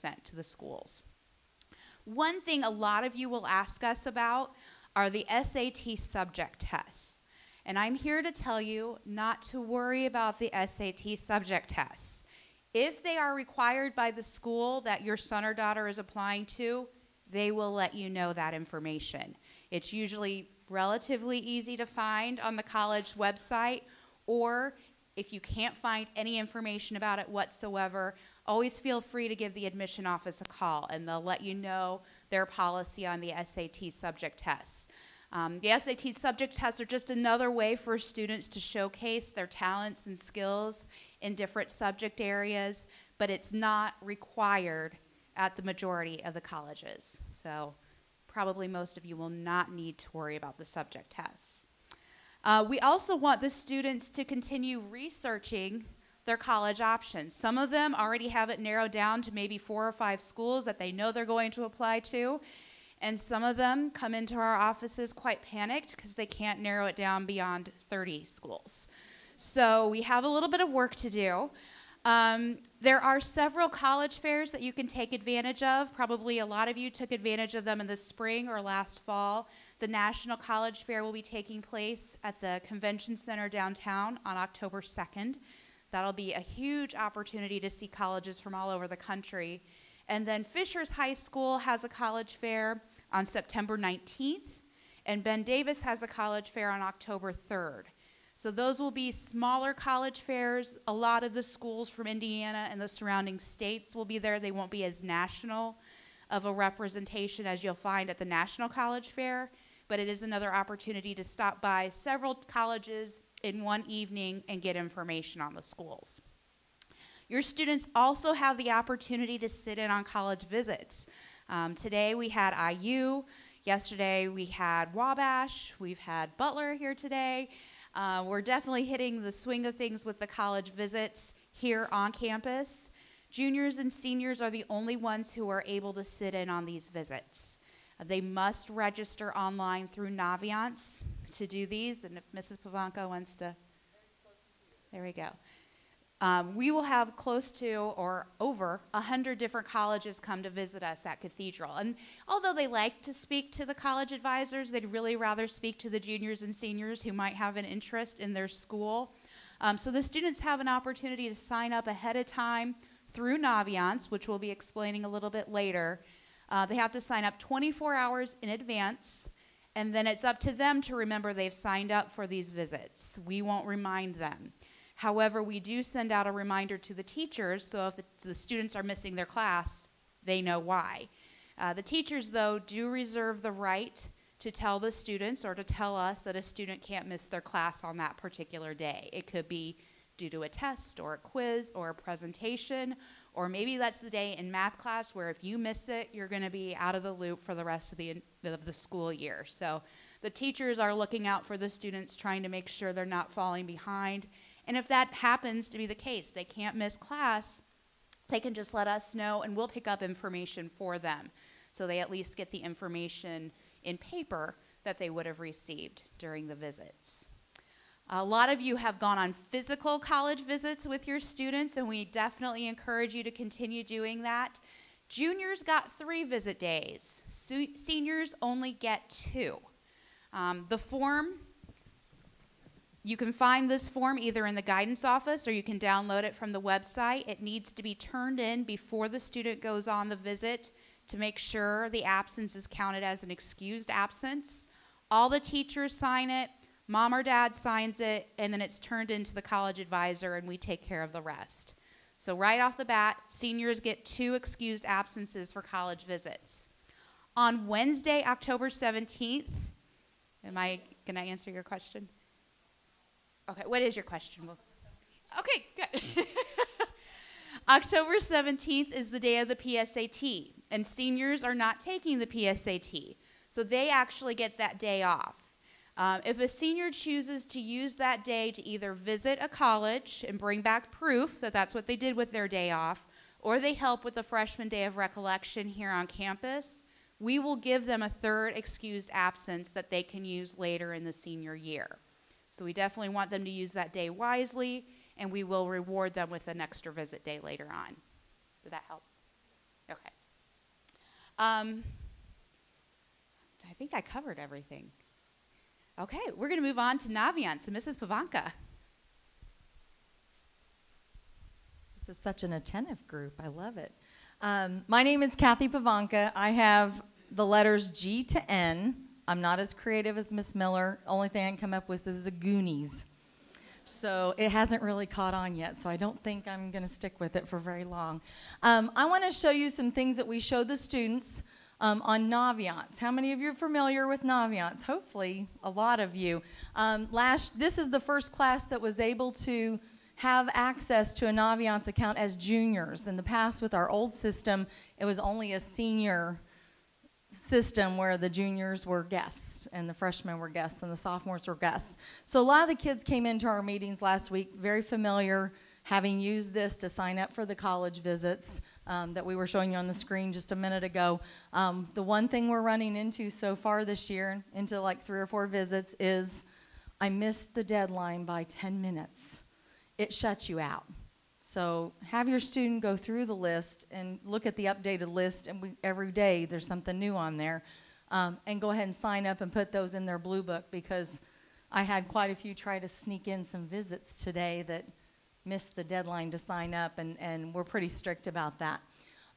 sent to the schools. One thing a lot of you will ask us about are the SAT subject tests. And I'm here to tell you not to worry about the SAT subject tests. If they are required by the school that your son or daughter is applying to, they will let you know that information. It's usually relatively easy to find on the college website, or if you can't find any information about it whatsoever, always feel free to give the admission office a call, and they'll let you know their policy on the SAT subject tests. The SAT subject tests are just another way for students to showcase their talents and skills in different subject areas, but it's not required at the majority of the colleges. So probably most of you will not need to worry about the subject tests. We also want the students to continue researching their college options. Some of them already have it narrowed down to maybe 4 or 5 schools that they know they're going to apply to. And some of them come into our offices quite panicked because they can't narrow it down beyond 30 schools. So we have a little bit of work to do. There are several college fairs that you can take advantage of. Probably a lot of you took advantage of them in the spring or last fall. The National College Fair will be taking place at the Convention Center downtown on October 2nd. That'll be a huge opportunity to see colleges from all over the country. And then Fishers High School has a college fair on September 19th, and Ben Davis has a college fair on October 3rd. So those will be smaller college fairs. A lot of the schools from Indiana and the surrounding states will be there. They won't be as national of a representation as you'll find at the National College Fair, but it is another opportunity to stop by several colleges in one evening and get information on the schools. Your students also have the opportunity to sit in on college visits. Today we had IU, yesterday we had Wabash, we've had Butler here today. We're definitely hitting the swing of things with the college visits here on campus. Juniors and seniors are the only ones who are able to sit in on these visits. They must register online through Naviance to do these, and if Mrs. Pavanko wants to, there we go. We will have close to or over 100 different colleges come to visit us at Cathedral. And although they like to speak to the college advisors, they'd really rather speak to the juniors and seniors who might have an interest in their school. So the students have an opportunity to sign up ahead of time through Naviance, which we'll be explaining a little bit later. They have to sign up 24 hours in advance, and then it's up to them to remember they've signed up for these visits. We won't remind them. However, we do send out a reminder to the teachers, so if the students are missing their class, they know why. The teachers, though, do reserve the right to tell the students or to tell us that a student can't miss their class on that particular day. It could be due to a test or a quiz or a presentation, or maybe that's the day in math class where if you miss it, you're going to be out of the loop for the rest of the school year. So the teachers are looking out for the students, trying to make sure they're not falling behind. And if that happens to be the case, they can't miss class, they can just let us know and we'll pick up information for them. So they at least get the information in paper that they would have received during the visits. A lot of you have gone on physical college visits with your students, and we definitely encourage you to continue doing that. Juniors got 3 visit days. Seniors only get 2. The form, you can find this form either in the guidance office or you can download it from the website. It needs to be turned in before the student goes on the visit to make sure the absence is counted as an excused absence. All the teachers sign it, mom or dad signs it, and then it's turned into the college advisor and we take care of the rest. So right off the bat, seniors get 2 excused absences for college visits. On Wednesday, October 17th, am I going to answer your question? Okay, what is your question? Okay, good. October 17th is the day of the PSAT, and seniors are not taking the PSAT, so they actually get that day off. If a senior chooses to use that day to either visit a college and bring back proof that that's what they did with their day off, or they help with the freshman day of recollection here on campus, we will give them a 3rd excused absence that they can use later in the senior year. So we definitely want them to use that day wisely, and we will reward them with an extra visit day later on. Did that help? Okay. I think I covered everything. Okay, we're going to move on to Naviance and Mrs. Pavanka. This is such an attentive group. I love it. My name is Kathy Pavanka. I have the letters G to N. I'm not as creative as Miss Miller. Only thing I can come up with is a Goonies. So it hasn't really caught on yet, so I don't think I'm going to stick with it for very long. I want to show you some things that we show the students on Naviance. How many of you are familiar with Naviance? Hopefully, a lot of you. This is the first class that was able to have access to a Naviance account as juniors. In the past, with our old system, it was only a senior system where the juniors were guests and the freshmen were guests and the sophomores were guests. So a lot of the kids came into our meetings last week very familiar, having used this to sign up for the college visits that we were showing you on the screen just a minute ago. The one thing we're running into so far this year, into like 3 or 4 visits, is I missed the deadline by 10 minutes. It shuts you out. So have your student go through the list and look at the updated list, and every day there's something new on there. And go ahead and sign up and put those in their blue book, because I had quite a few try to sneak in some visits today that missed the deadline to sign up, and we're pretty strict about that.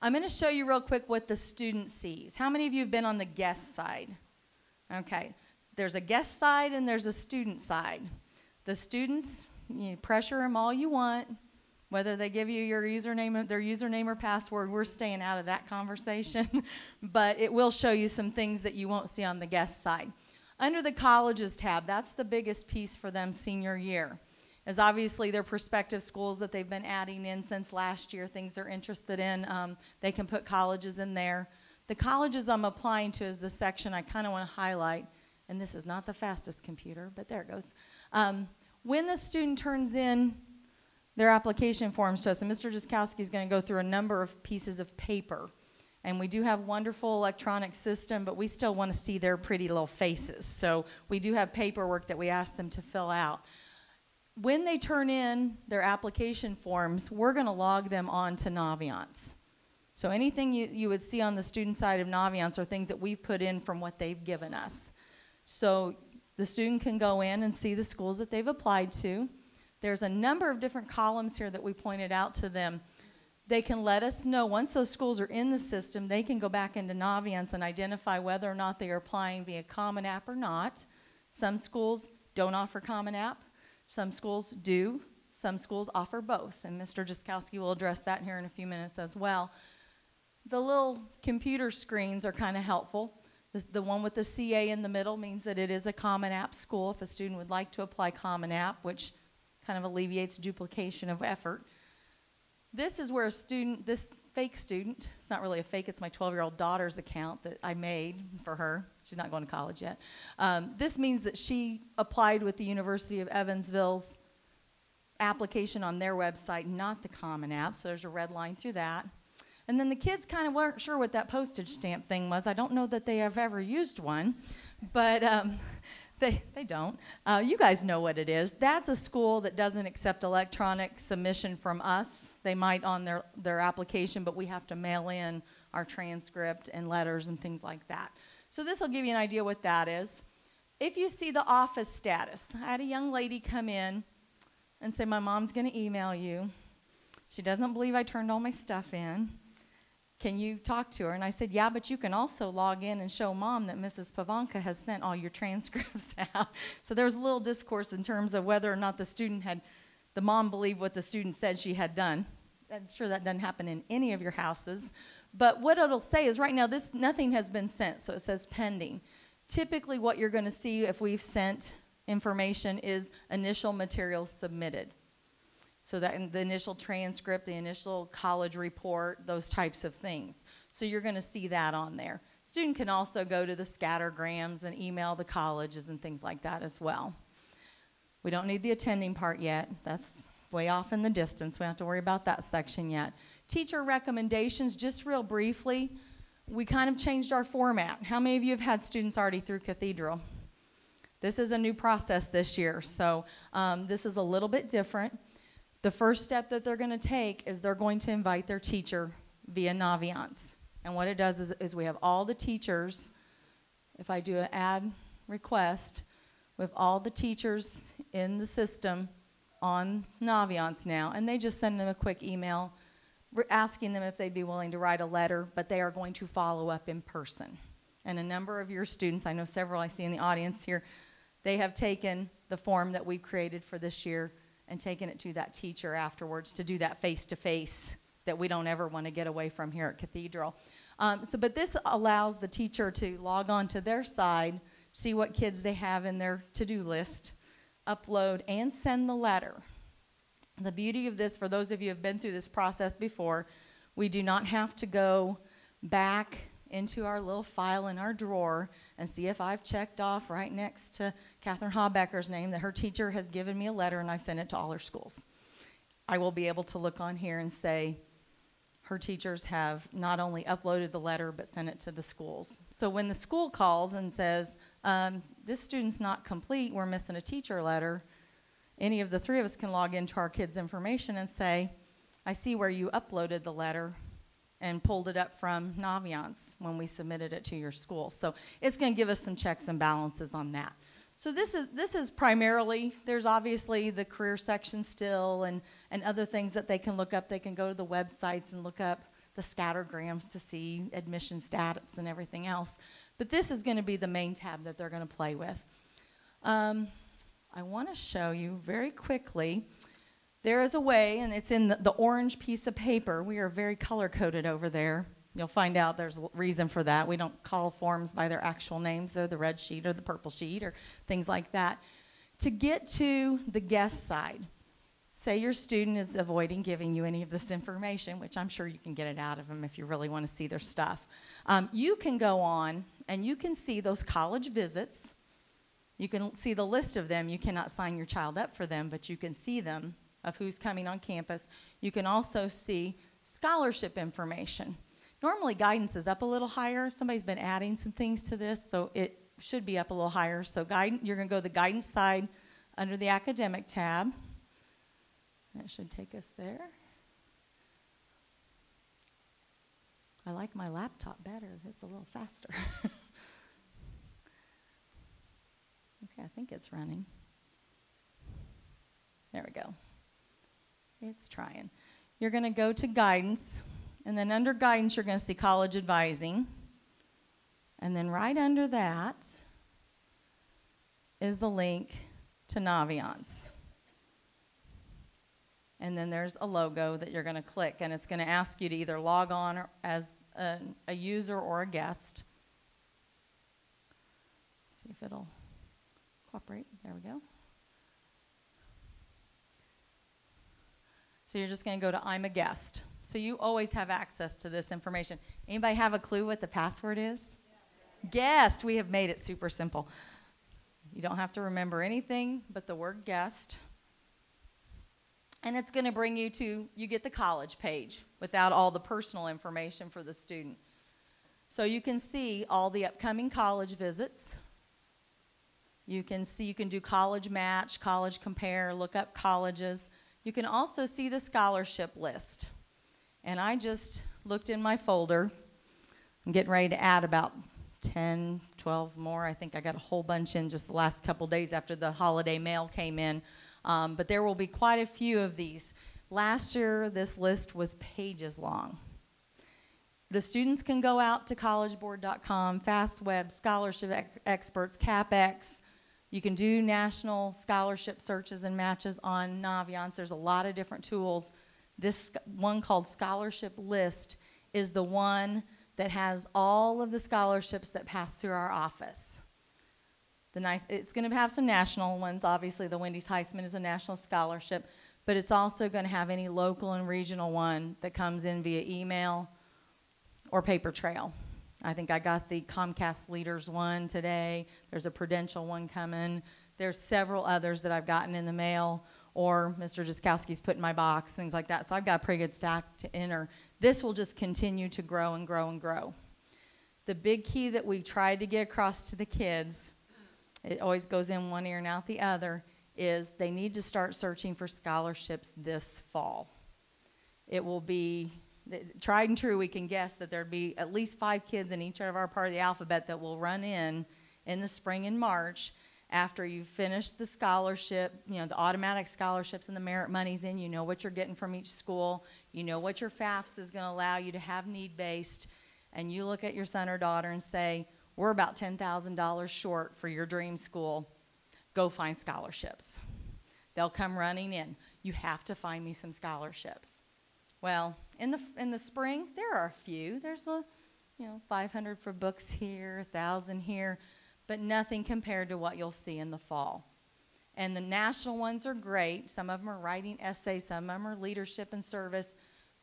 I'm going to show you real quick what the student sees. How many of you have been on the guest side? Okay. There's a guest side and there's a student side. The students, you pressure them all you want. Whether they give you their username or password, we're staying out of that conversation. But it will show you some things that you won't see on the guest side. Under the colleges tab, that's the biggest piece for them senior year, is obviously their prospective schools that they've been adding in since last year, things they're interested in. They can put colleges in there. The colleges I'm applying to is the section I kind of want to highlight, and this is not the fastest computer, but there it goes. When the student turns in their application forms to us, and Mr. Jaskowski is going to go through a number of pieces of paper, and we do have wonderful electronic system, but we still want to see their pretty little faces, so we do have paperwork that we ask them to fill out. When they turn in their application forms, we're going to log them on to Naviance. So anything you would see on the student side of Naviance are things that we've put in from what they've given us. So the student can go in and see the schools that they've applied to. There's a number of different columns here that we pointed out to them. They can let us know, once those schools are in the system, they can go back into Naviance and identify whether or not they are applying via Common App or not. Some schools don't offer Common App. Some schools do. Some schools offer both, and Mr. Jaskowski will address that here in a few minutes as well. The little computer screens are kind of helpful. The one with the CA in the middle means that it is a Common App school if a student would like to apply Common App, which kind of alleviates duplication of effort. This is where a student, this fake student, it's not really a fake, it's my 12-year-old daughter's account that I made for her. She's not going to college yet. This means that she applied with the University of Evansville's application on their website, not the Common App, so there's a red line through that. And then the kids kind of weren't sure what that postage stamp thing was. I don't know that they have ever used one, but they don't. You guys know what it is. That's a school that doesn't accept electronic submission from us. They might on their application, but we have to mail in our transcript and letters and things like that. So this will give you an idea what that is. If you see the office status, I had a young lady come in and say, my mom's going to email you. She doesn't believe I turned all my stuff in. Can you talk to her? And I said, yeah, but you can also log in and show Mom that Mrs. Pavanka has sent all your transcripts out. So there was a little discourse in terms of whether or not the mom believed what the student said she had done. I'm sure that doesn't happen in any of your houses. But what it'll say is right now, nothing has been sent, so it says pending. Typically what you're going to see if we've sent information is initial materials submitted. So that in the initial transcript, the initial college report, those types of things. So you're going to see that on there. Student can also go to the scattergrams and email the colleges and things like that as well. We don't need the attending part yet. That's way off in the distance. We don't have to worry about that section yet. Teacher recommendations, just real briefly, we kind of changed our format. How many of you have had students already through Cathedral? This is a new process this year, so this is a little bit different. The first step that they're going to take is they're going to invite their teacher via Naviance. And what it does is we have all the teachers, if I do an add request, with all the teachers in the system on Naviance now, and they just send them a quick email asking them if they'd be willing to write a letter, but they are going to follow up in person. And a number of your students, I know several I see in the audience here, they have taken the form that we've created for this year and taken it to that teacher afterwards to do that face-to-face that we don't ever want to get away from here at Cathedral. But this allows the teacher to log on to their side, see what kids they have in their to-do list, upload, and send the letter. The beauty of this, for those of you who have been through this process before, we do not have to go back into our little file in our drawer and see if I've checked off right next to Catherine Hobecker's name that her teacher has given me a letter and I've sent it to all her schools. I will be able to look on here and say her teachers have not only uploaded the letter but sent it to the schools. So when the school calls and says, this student's not complete, we're missing a teacher letter, any of the three of us can log into our kids' information and say, I see where you uploaded the letter and pulled it up from Naviance when we submitted it to your school. So it's going to give us some checks and balances on that. So this is primarily, there's obviously the career section still and other things that they can look up. They can go to the websites and look up the scattergrams to see admission status and everything else. But this is going to be the main tab that they're going to play with. I want to show you very quickly. There is a way, and it's in the orange piece of paper. We are very color-coded over there. You'll find out there's a reason for that. We don't call forms by their actual names. They're the red sheet or the purple sheet or things like that. To get to the guest side, say your student is avoiding giving you any of this information, which I'm sure you can get it out of them if you really want to see their stuff. You can go on and you can see those college visits. You can see the list of them. You cannot sign your child up for them, but you can see them of who's coming on campus. You can also see scholarship information. Normally guidance is up a little higher. Somebody's been adding some things to this, so it should be up a little higher. So you're going to go to the guidance side under the academic tab. That should take us there. I like my laptop better. It's a little faster. Okay, I think it's running. There we go. It's trying. You're going to go to guidance, and then under guidance, you're going to see college advising. And then right under that is the link to Naviance. And then there's a logo that you're going to click, and it's going to ask you to either log on as a user or a guest. Let's see if it'll cooperate. There we go. So you're just going to go to I'm a guest. So you always have access to this information. Anybody have a clue what the password is? Yes. Guest. We have made it super simple. You don't have to remember anything but the word guest. And it's going to bring you to, you get the college page without all the personal information for the student. So you can see all the upcoming college visits. You can see, you can do college match, college compare, look up colleges. You can also see the scholarship list. And I just looked in my folder. I'm getting ready to add about 10, 12 more. I think I got a whole bunch in just the last couple days after the holiday mail came in. But there will be quite a few of these. Last year, this list was pages long. The students can go out to collegeboard.com, FastWeb, Scholarship Experts, CapX. You can do national scholarship searches and matches on Naviance. There's a lot of different tools. This one called Scholarship List is the one that has all of the scholarships that pass through our office. It's going to have some national ones. Obviously, the Wendy's Heisman is a national scholarship, but it's also going to have any local and regional one that comes in via email or paper trail. I think I got the Comcast Leaders one today. There's a Prudential one coming. There's several others that I've gotten in the mail, or Mr. Jaskowski's put in my box, things like that. So I've got a pretty good stack to enter. This will just continue to grow and grow and grow. The big key that we tried to get across to the kids, it always goes in one ear and out the other, is they need to start searching for scholarships this fall. It will be tried and true, we can guess that there'd be at least 5 kids in each of our part of the alphabet that will run in the spring and March after you've finished the scholarship, you know, the automatic scholarships and the merit money's in. You know what you're getting from each school. You know what your FAFSA is going to allow you to have need-based. And you look at your son or daughter and say, we're about $10,000 short for your dream school. Go find scholarships. They'll come running in. You have to find me some scholarships. Well, in the spring, there are a few. There's 500 for books here, 1,000 here, but nothing compared to what you'll see in the fall. And the national ones are great. Some of them are writing essays, some of them are leadership and service,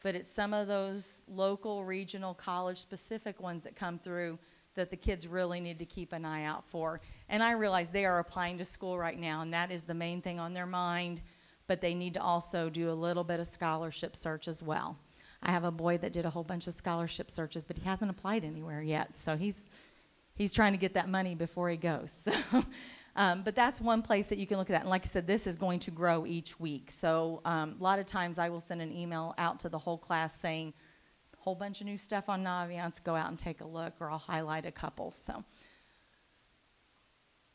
but it's some of those local, regional, college-specific ones that come through that the kids really need to keep an eye out for. And I realize they are applying to school right now, and that is the main thing on their mind, but they need to also do a little bit of scholarship search as well. I have a boy that did a whole bunch of scholarship searches, but he hasn't applied anywhere yet, so he's trying to get that money before he goes. So, but that's one place that you can look at that. And like I said, this is going to grow each week. So a lot of times I will send an email out to the whole class saying, whole bunch of new stuff on Naviance, go out and take a look, or I'll highlight a couple. So,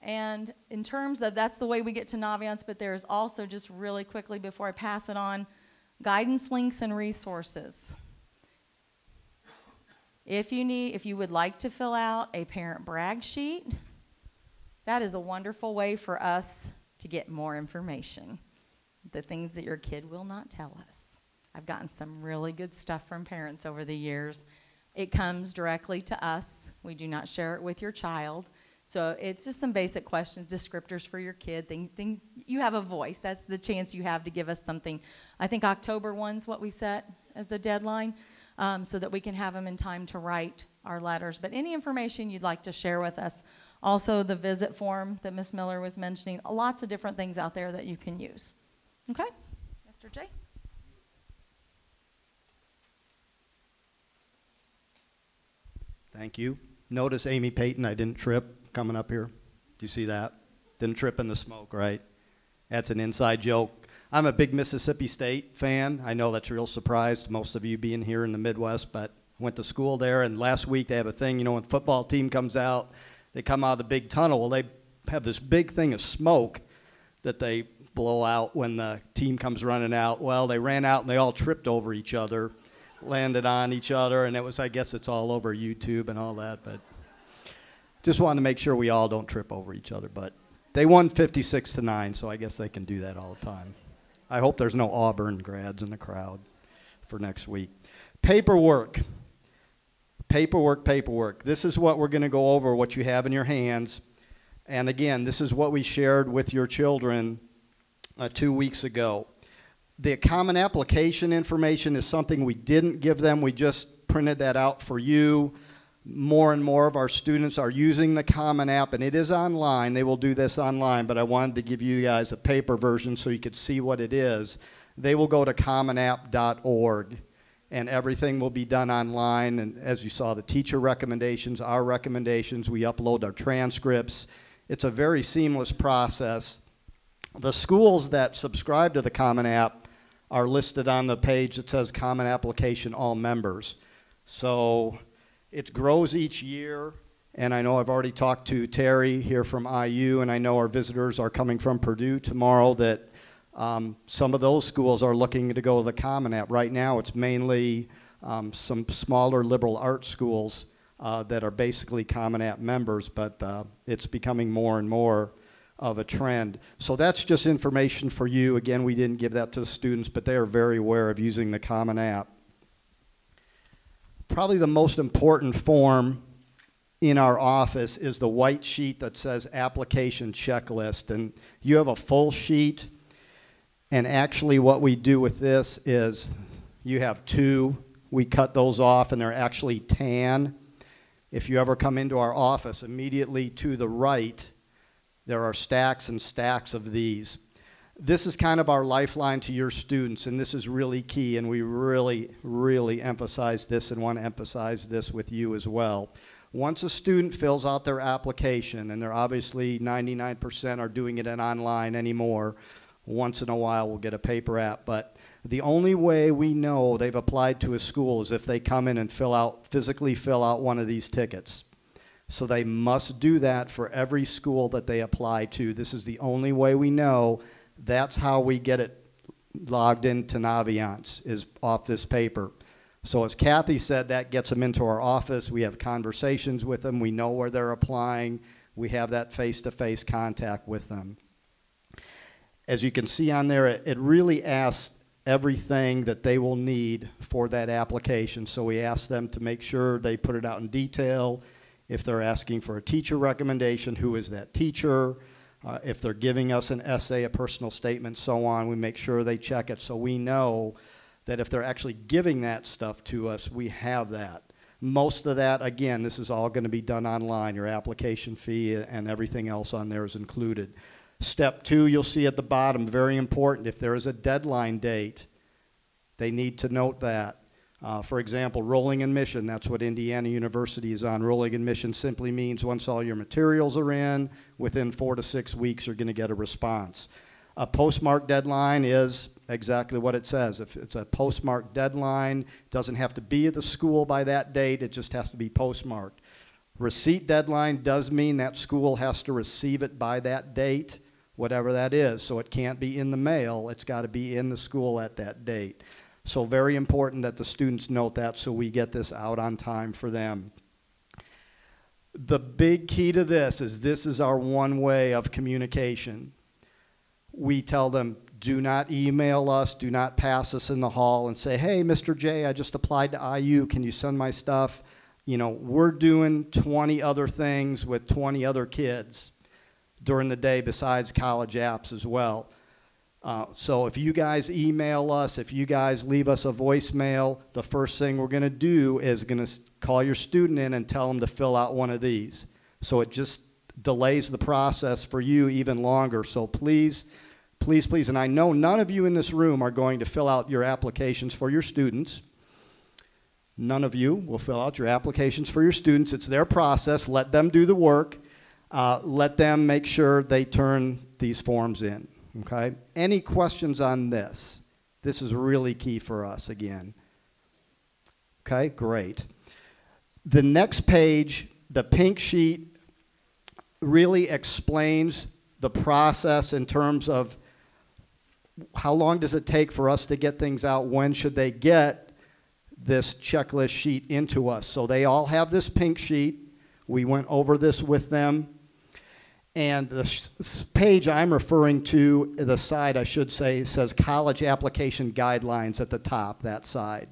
and in terms of, that's the way we get to Naviance, but there's also, just really quickly before I pass it on, guidance links and resources. If you would like to fill out a parent brag sheet, that is a wonderful way for us to get more information, the things that your kid will not tell us. I've gotten some really good stuff from parents over the years. It comes directly to us. We do not share it with your child. So it's just some basic questions, descriptors for your kid. You have a voice. That's the chance you have to give us something. I think October 1's what we set as the deadline, so that we can have them in time to write our letters. But any information you'd like to share with us. Also the visit form that Ms. Miller was mentioning. Lots of different things out there that you can use. Okay? Mr. J? Thank you. Notice Amy Payton, I didn't trip coming up here. Do you see that? Didn't trip in the smoke, right? That's an inside joke. I'm a big Mississippi State fan. I know that's a real surprise to most of you being here in the Midwest, but went to school there, and last week they have a thing, you know, when the football team comes out, they come out of the big tunnel. Well, they have this big thing of smoke that they blow out when the team comes running out. Well, they ran out and they all tripped over each other, landed on each other, and it was, I guess it's all over YouTube and all that, but just wanted to make sure we all don't trip over each other. But they won 56-9, so I guess they can do that all the time. I hope there's no Auburn grads in the crowd for next week. Paperwork. Paperwork, paperwork. This is what we're going to go over, what you have in your hands. And again, this is what we shared with your children 2 weeks ago. The common application information is something we didn't give them. We just printed that out for you. More and more of our students are using the Common App, and it is online. They will do this online, but I wanted to give you guys a paper version so you could see what it is. They will go to commonapp.org, and everything will be done online. And as you saw, the teacher recommendations, our recommendations, we upload our transcripts. It's a very seamless process. The schools that subscribe to the Common App are listed on the page that says Common Application All Members. So it grows each year, and I know I've already talked to Terry here from IU, and I know our visitors are coming from Purdue tomorrow, that some of those schools are looking to go to the Common App. Right now it's mainly some smaller liberal arts schools that are basically Common App members, but it's becoming more and more of a trend. So that's just information for you. Again, we didn't give that to the students, but they are very aware of using the Common App. Probably the most important form in our office is the white sheet that says application checklist. And you have a full sheet, and actually what we do with this is you have two. We cut those off, and they're actually tan. If you ever come into our office, immediately to the right, there are stacks and stacks of these. This is kind of our lifeline to your students, and this is really key, and we really, really emphasize this and want to emphasize this with you as well. Once a student fills out their application, and they're obviously 99% are doing it online anymore, Once in a while, we'll get a paper app. But the only way we know they've applied to a school is if they come in and physically fill out one of these tickets. So they must do that for every school that they apply to. This is the only way we know. That's how we get it logged into Naviance, is off this paper. So as Kathy said, that gets them into our office. We have conversations with them. We know where they're applying. We have that face-to-face contact with them. As you can see on there, it really asks everything that they will need for that application. So we ask them to make sure they put it out in detail. If they're asking for a teacher recommendation, who is that teacher? If they're giving us an essay, a personal statement, so on, we make sure they check it so we know that if they're actually giving that stuff to us, we have that. Most of that, again, this is all going to be done online. Your application fee and everything else on there is included. Step 2, you'll see at the bottom, very important, if there is a deadline date, they need to note that. For example, rolling admission, that's what Indiana University is on. Rolling admission simply means once all your materials are in, within 4 to 6 weeks you're going to get a response. A postmark deadline is exactly what it says. If it's a postmark deadline, it doesn't have to be at the school by that date, it just has to be postmarked. Receipt deadline does mean that school has to receive it by that date, whatever that is. So it can't be in the mail, it's got to be in the school at that date. So very important that the students note that so we get this out on time for them. The big key to this is our one way of communication. We tell them, do not email us, do not pass us in the hall and say, hey, Mr. J, I just applied to IU, can you send my stuff? You know, we're doing 20 other things with 20 other kids during the day besides college apps as well. So if you guys email us, if you guys leave us a voicemail, the first thing we're going to do is going to call your student in and tell them to fill out one of these. So it just delays the process for you even longer. So please, please, please, and I know none of you in this room are going to fill out your applications for your students. None of you will fill out your applications for your students. It's their process. Let them do the work. Let them make sure they turn these forms in. Okay? Any questions on this? This is really key for us again. Okay, great. The next page, the pink sheet, really explains the process in terms of how long does it take for us to get things out, when should they get this checklist sheet into us. So they all have this pink sheet. We went over this with them. And the page I'm referring to, the side I should say, says College Application Guidelines at the top, that side.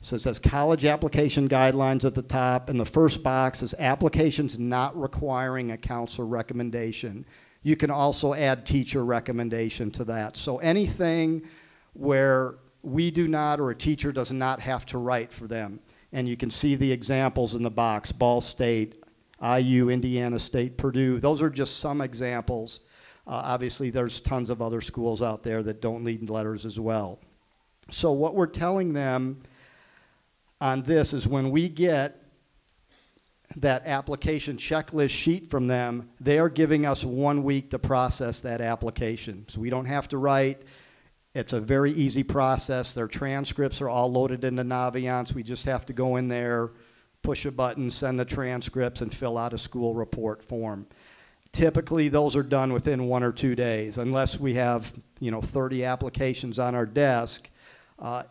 So it says College Application Guidelines at the top, and the first box is applications not requiring a counselor recommendation. You can also add teacher recommendation to that. So anything where we do not or a teacher does not have to write for them. And you can see the examples in the box, Ball State, IU, Indiana State, Purdue. Those are just some examples. Obviously, there's tons of other schools out there that don't need letters as well. So what we're telling them on this is when we get that application checklist sheet from them, they are giving us 1 week to process that application. So we don't have to write. It's a very easy process. Their transcripts are all loaded into Naviance. We just have to go in there, push a button, send the transcripts, and fill out a school report form. Typically, those are done within 1 or 2 days. Unless we have, 30 applications on our desk,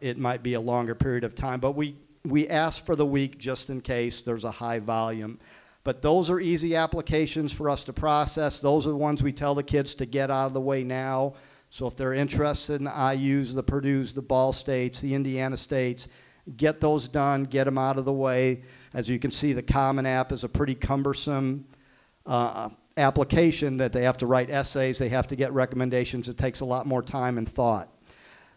it might be a longer period of time. But we ask for the week just in case there's a high volume. But those are easy applications for us to process. Those are the ones we tell the kids to get out of the way now. So if they're interested in the IUs, the Purdues, the Ball States, the Indiana States, get those done, get them out of the way. As you can see, the Common App is a pretty cumbersome application that they have to write essays, they have to get recommendations. It takes a lot more time and thought.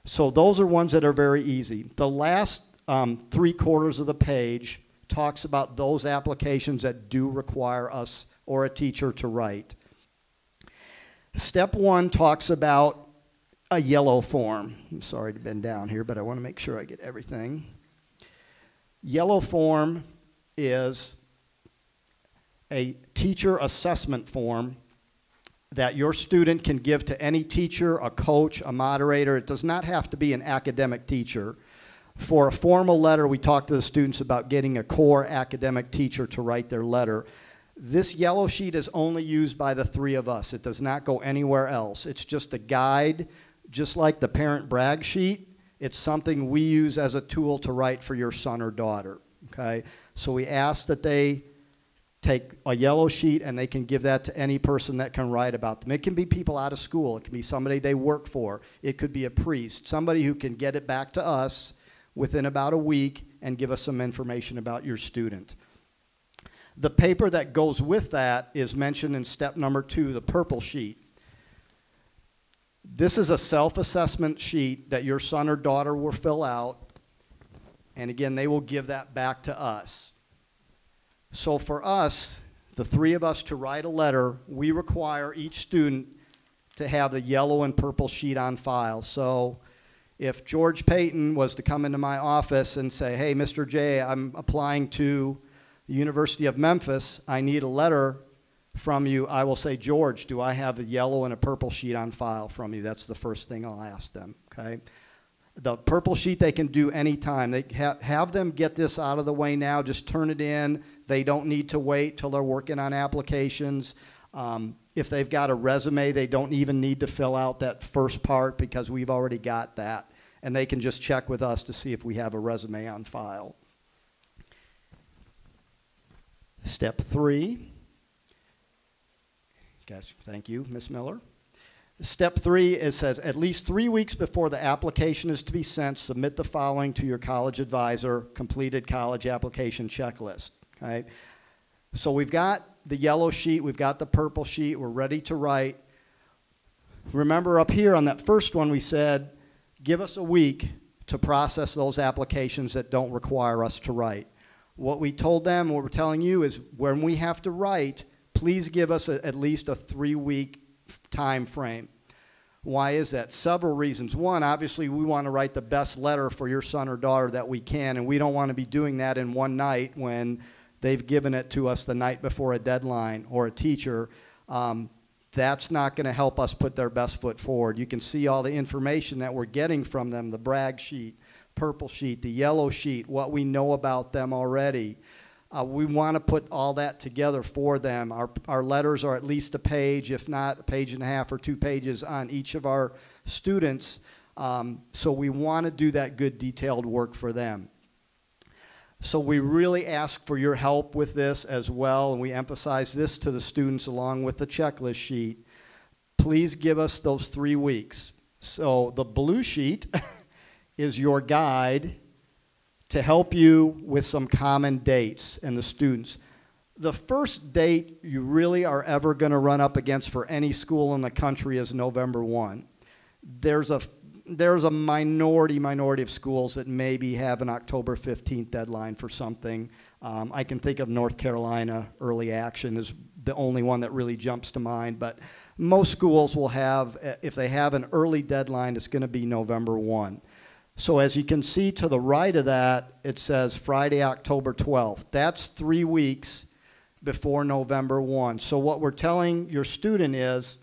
So those are ones that are very easy. The last 3/4 of the page talks about those applications that do require us or a teacher to write. Step 1 talks about a yellow form. I'm sorry to bend down here, but I want to make sure I get everything. Yellow form is a teacher assessment form that your student can give to any teacher, a coach, a moderator. It does not have to be an academic teacher. For a formal letter, we talk to the students about getting a core academic teacher to write their letter. This yellow sheet is only used by the three of us. It does not go anywhere else. It's just a guide, just like the parent brag sheet. It's something we use as a tool to write for your son or daughter, okay? So we ask that they take a yellow sheet and they can give that to any person that can write about them. It can be people out of school. It can be somebody they work for. It could be a priest, somebody who can get it back to us within about a week and give us some information about your student. The paper that goes with that is mentioned in step number 2, the purple sheet. This is a self-assessment sheet that your son or daughter will fill out, and again, they will give that back to us. So for us, the three of us, to write a letter, we require each student to have the yellow and purple sheet on file. So if George Payton was to come into my office and say, hey, Mr. J, I'm applying to the University of Memphis, I need a letter from you, I will say, George, do I have a yellow and a purple sheet on file from you? That's the first thing I'll ask them, okay? The purple sheet they can do anytime. They have them get this out of the way now, just turn it in. They don't need to wait till they're working on applications. If they've got a resume, they don't even need to fill out that first part because we've already got that. And they can just check with us to see if we have a resume on file. Step 3. Yes, thank you, Ms. Miller. Step 3, it says, at least 3 weeks before the application is to be sent, submit the following to your college advisor, completed college application checklist. Okay? So we've got the yellow sheet, we've got the purple sheet, we're ready to write. Remember up here on that first one we said, give us a week to process those applications that don't require us to write. What we told them, what we're telling you is when we have to write, please give us at least a 3-week time frame. Why is that? Several reasons. One, obviously we want to write the best letter for your son or daughter that we can, and we don't want to be doing that in one night when they've given it to us the night before a deadline or a teacher. That's not going to help us put their best foot forward. You can see all the information that we're getting from them, the brag sheet, purple sheet, the yellow sheet, what we know about them already. We want to put all that together for them. Our letters are at least a page, if not a page and a half or 2 pages on each of our students. So we want to do that good detailed work for them. So we really ask for your help with this as well, and we emphasize this to the students along with the checklist sheet. Please give us those 3 weeks. So the blue sheet is your guide to help you with some common dates and the students. The first date you really are ever going to run up against for any school in the country is November 1. There's a minority of schools that maybe have an October 15th deadline for something. I can think of North Carolina Early Action is the only one that really jumps to mind, but most schools will have, if they have an early deadline, it's going to be November 1. So as you can see to the right of that, it says Friday, October 12th. That's 3 weeks before November 1. So what we're telling your student is,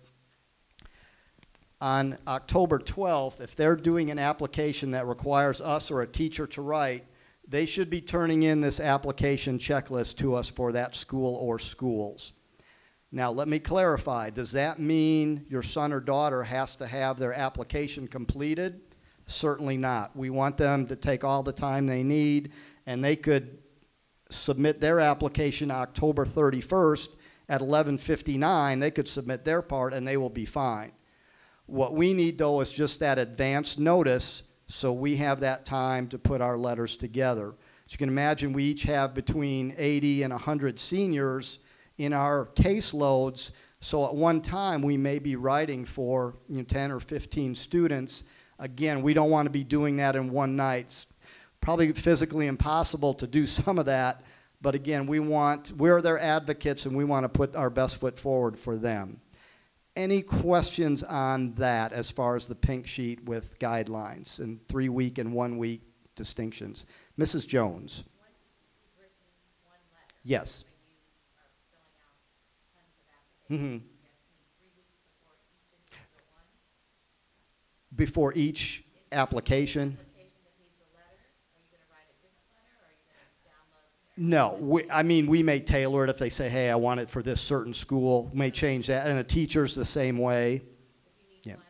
on October 12th, if they're doing an application that requires us or a teacher to write, they should be turning in this application checklist to us for that school or schools. Now let me clarify, does that mean your son or daughter has to have their application completed? Certainly not. We want them to take all the time they need, and they could submit their application October 31st at 11:59. They could submit their part and they will be fine. What we need though is just that advance notice so we have that time to put our letters together. As you can imagine, we each have between 80 and 100 seniors in our caseloads, so at one time we may be writing for 10 or 15 students. Again, we don't want to be doing that in one night. It's probably physically impossible to do some of that, but again, we're their advocates and we want to put our best foot forward for them. Any questions on that as far as the pink sheet with guidelines and 3-week and 1-week distinctions? Mrs. Jones. Once you've written one letter, yes. when you are filling out tons of applications, Mm-hmm. you have 3 weeks before each application. Application that needs a letter, are you gonna write a different letter, or are you gonna download? No, I mean, we may tailor it if they say, hey, I want it for this certain school. We may change that, and a teacher's the same way. If you need Yeah. one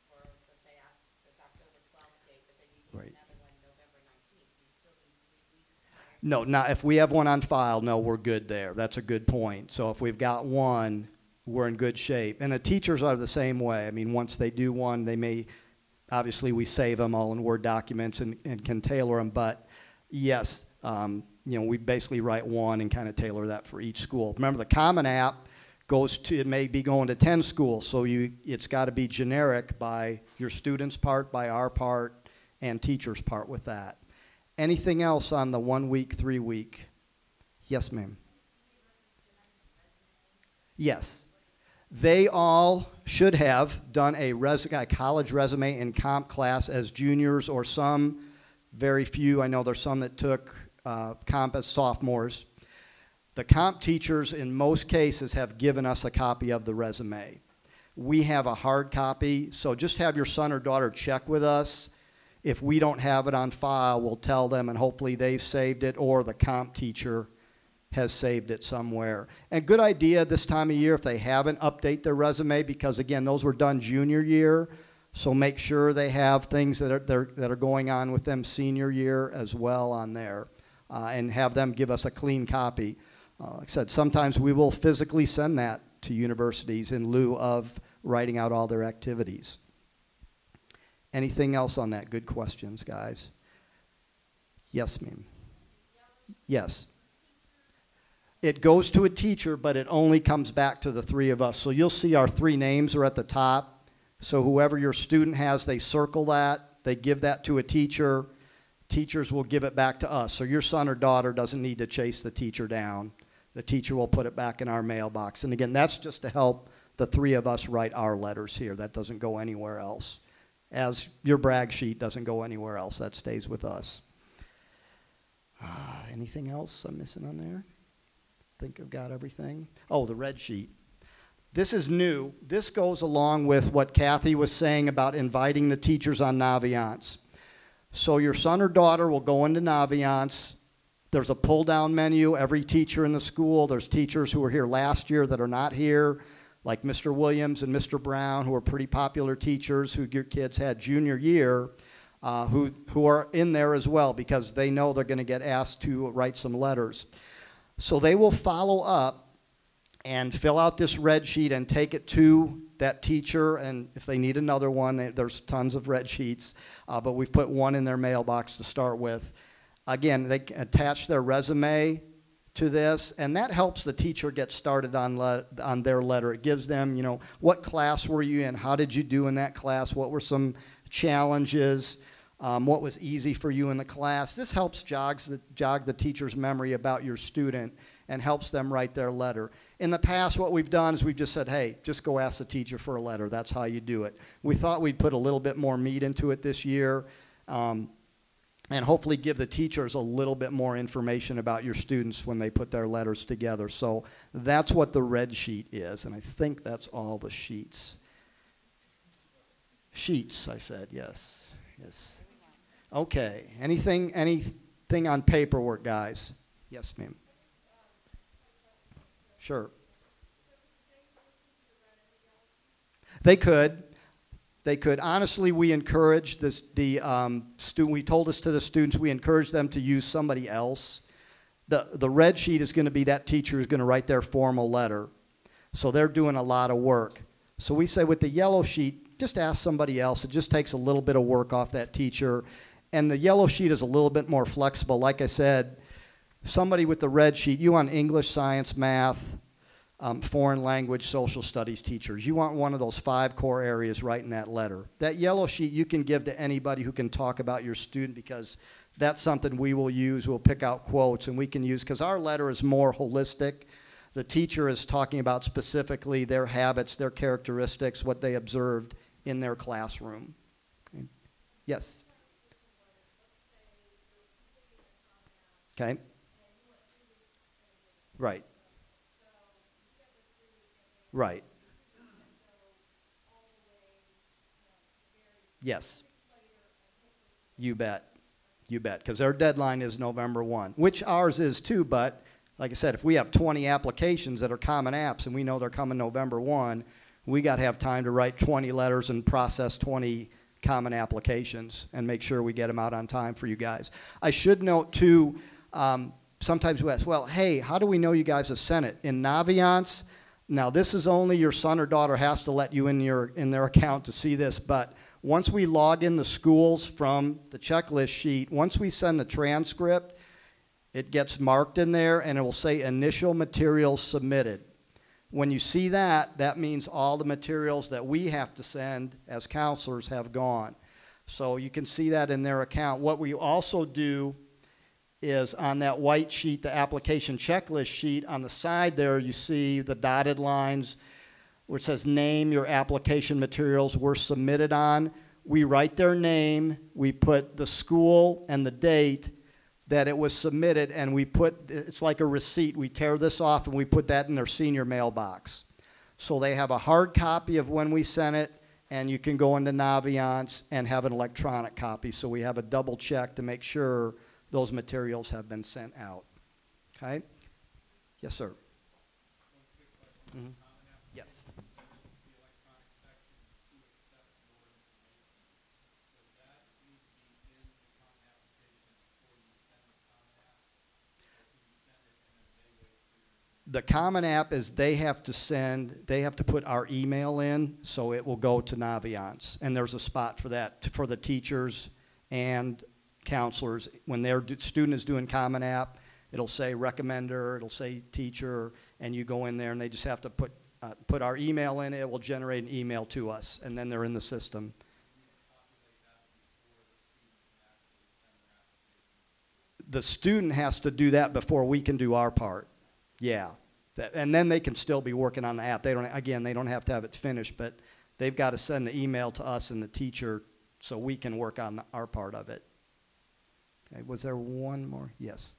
for, let's say, this October 12th date, but then you need Right. another one November 19th, you still need 3 weeks prior? No, not if we have one on file. No, we're good there. That's a good point. So if we've got one, we're in good shape. And the teachers are the same way. I mean, once they do one, they may, obviously, we save them all in Word documents and can tailor them. But yes, you know, we basically write one and kind of tailor that for each school. Remember, the Common App goes to, it may be going to 10 schools, so it's got to be generic by your students' part, by our part, and teachers' part with that. Anything else on the 1 week, 3 week? Yes, ma'am. Yes. They all should have done a college resume and comp class as juniors, or some, very few. I know there's some that took comp as sophomores. The comp teachers, in most cases, have given us a copy of the resume. We have a hard copy, so just have your son or daughter check with us. If we don't have it on file, we'll tell them, and hopefully they've saved it, or the comp teacher has saved it somewhere. And good idea this time of year, if they haven't, update their resume, because again, those were done junior year, so make sure they have things that are going on with them senior year as well on there, and have them give us a clean copy. Like I said, sometimes we will physically send that to universities in lieu of writing out all their activities. Anything else on that? Good questions, guys. Yes, ma'am. Yes. It goes to a teacher, but it only comes back to the 3 of us. So you'll see our 3 names are at the top. So whoever your student has, they circle that. They give that to a teacher. Teachers will give it back to us. So your son or daughter doesn't need to chase the teacher down. The teacher will put it back in our mailbox. And again, that's just to help the 3 of us write our letters here. That doesn't go anywhere else. As your brag sheet doesn't go anywhere else. That stays with us. Anything else I'm missing on there? Think I've got everything. Oh, the red sheet. This is new. This goes along with what Kathy was saying about inviting the teachers on Naviance. So your son or daughter will go into Naviance. There's a pull-down menu. Every teacher in the school, there's teachers who were here last year that are not here, like Mr. Williams and Mr. Brown, who are pretty popular teachers who your kids had junior year, who are in there as well because they know they're going to get asked to write some letters. So they will follow up and fill out this red sheet and take it to that teacher, and if they need another one, there's tons of red sheets, but we've put one in their mailbox to start with. Again, they attach their resume to this, and that helps the teacher get started on their letter. It gives them, you know, what class were you in? How did you do in that class? What were some challenges? What was easy for you in the class? This helps jog the teacher's memory about your student and helps them write their letter. In the past, what we've done is we've just said, hey, just go ask the teacher for a letter. That's how you do it. We thought we'd put a little bit more meat into it this year, and hopefully give the teachers a little bit more information about your students when they put their letters together. So that's what the red sheet is, and I think that's all the sheets. Sheets, I said, yes. Yes. Okay. Anything on paperwork, guys? Yes, ma'am. Sure. They could. They could. Honestly, we encourage this, we told this to the students, we encourage them to use somebody else. The red sheet is going to be that teacher who's going to write their formal letter. So they're doing a lot of work. So we say with the yellow sheet, just ask somebody else. It just takes a little bit of work off that teacher. And the yellow sheet is a little bit more flexible. Like I said, somebody with the red sheet, you want English, science, math, foreign language, social studies teachers. You want one of those 5 core areas right in that letter. That yellow sheet you can give to anybody who can talk about your student, because that's something we will use. We'll pick out quotes and we can use, because our letter is more holistic. The teacher is talking about specifically their habits, their characteristics, what they observed in their classroom. Okay. Yes? Okay. Right. Right. Yes. You bet. You bet. Because their deadline is November 1, which ours is too, but like I said, if we have 20 applications that are Common Apps and we know they're coming November 1, we got to have time to write 20 letters and process 20 common applications and make sure we get them out on time for you guys. I should note too, sometimes we ask, well, hey, how do we know you guys have sent it? In Naviance, now this is only your son or daughter has to let you in their account to see this, but once we log in the schools from the checklist sheet, once we send the transcript, it gets marked in there and it will say initial materials submitted. When you see that, that means all the materials that we have to send as counselors have gone. So you can see that in their account. What we also do is on that white sheet, the application checklist sheet, on the side there you see the dotted lines where it says name your application materials were submitted on. We write their name, we put the school and the date that it was submitted, and we put, it's like a receipt. We tear this off and we put that in their senior mailbox. So they have a hard copy of when we sent it, and you can go into Naviance and have an electronic copy. So we have a double check to make sure those materials have been sent out. Okay? Yes, sir. Mm-hmm. Yes. The Common App is they have to put our email in, so it will go to Naviance. And there's a spot for that, for the teachers and counselors. When their student is doing Common App, it'll say recommender, it'll say teacher, and you go in there and they just have to put our email in, it will generate an email to us, and then they're in the system. The student has to do that before we can do our part. Yeah, and then they can still be working on the app. They don't, again, they don't have to have it finished, but they've got to send the email to us and the teacher so we can work on our part of it. Okay, was there one more? Yes.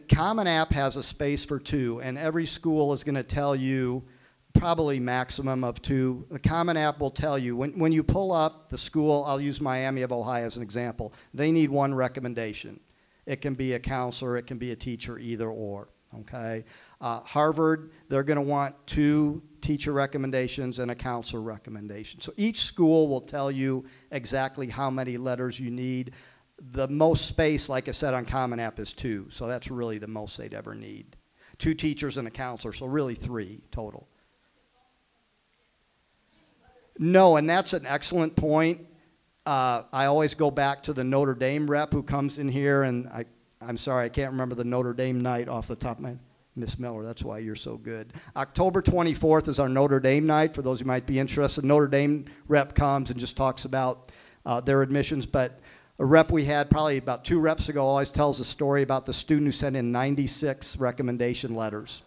Common App has a space for 2, and every school is going to tell you probably maximum of 2. The Common App will tell you, when you pull up the school, I'll use Miami of Ohio as an example, they need 1 recommendation. It can be a counselor, it can be a teacher, either or, okay? Harvard, they're gonna want 2 teacher recommendations and a counselor recommendation. So each school will tell you exactly how many letters you need. The most space, like I said, on Common App is 2, so that's really the most they'd ever need. 2 teachers and a counselor, so really 3 total. No, and that's an excellent point. I always go back to the Notre Dame rep who comes in here, and I'm sorry, I can't remember the Notre Dame night off the top of my head. Miss Miller, that's why you're so good. October 24th is our Notre Dame night, for those who might be interested. Notre Dame rep comes and just talks about their admissions, but a rep we had probably about 2 reps ago always tells a story about the student who sent in 96 recommendation letters.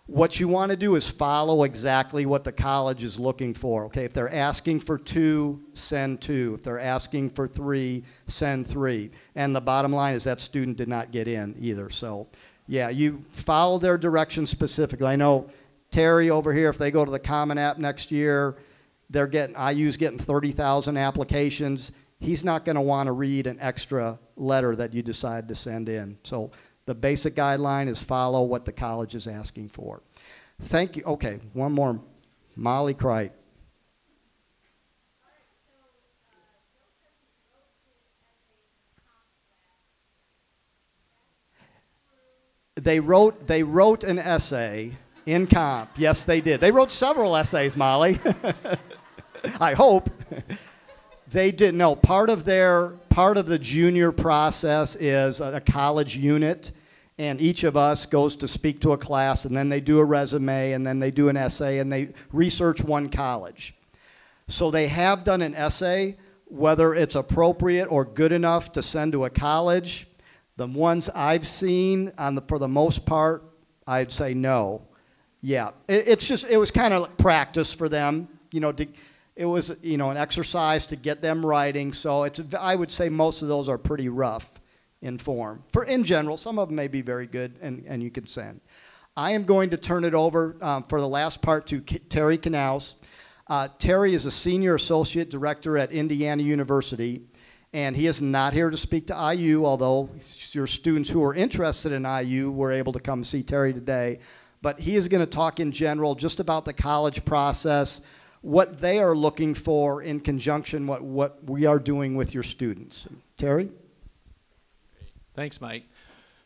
What you want to do is follow exactly what the college is looking for. Okay, if they're asking for 2, send 2. If they're asking for 3, send 3. And the bottom line is that student did not get in either. So, yeah, you follow their directions specifically. I know Terry over here, if they go to the Common App next year, they're getting, IU's getting 30,000 applications. He's not going to want to read an extra letter that you decide to send in. So the basic guideline is follow what the college is asking for. Thank you. Okay, one more. Molly Cripe. They wrote an essay in comp. Yes, they did. They wrote several essays, Molly. I hope. They did. No, part of the junior process is a college unit, and each of us goes to speak to a class, and then they do a resume, and then they do an essay, and they research one college. So they have done an essay, whether it's appropriate or good enough to send to a college. The ones I've seen, for the most part, I'd say no. Yeah, it was kind of practice for them, it was, an exercise to get them writing. So I would say most of those are pretty rough in form. In general, some of them may be very good and you can send. I am going to turn it over for the last part to Terry Knaus. Terry is a senior associate director at Indiana University, and he is not here to speak to IU, although your students who are interested in IU were able to come see Terry today. But he is going to talk in general just about the college process, what they are looking for in conjunction with what we are doing with your students. Terry? Thanks, Mike.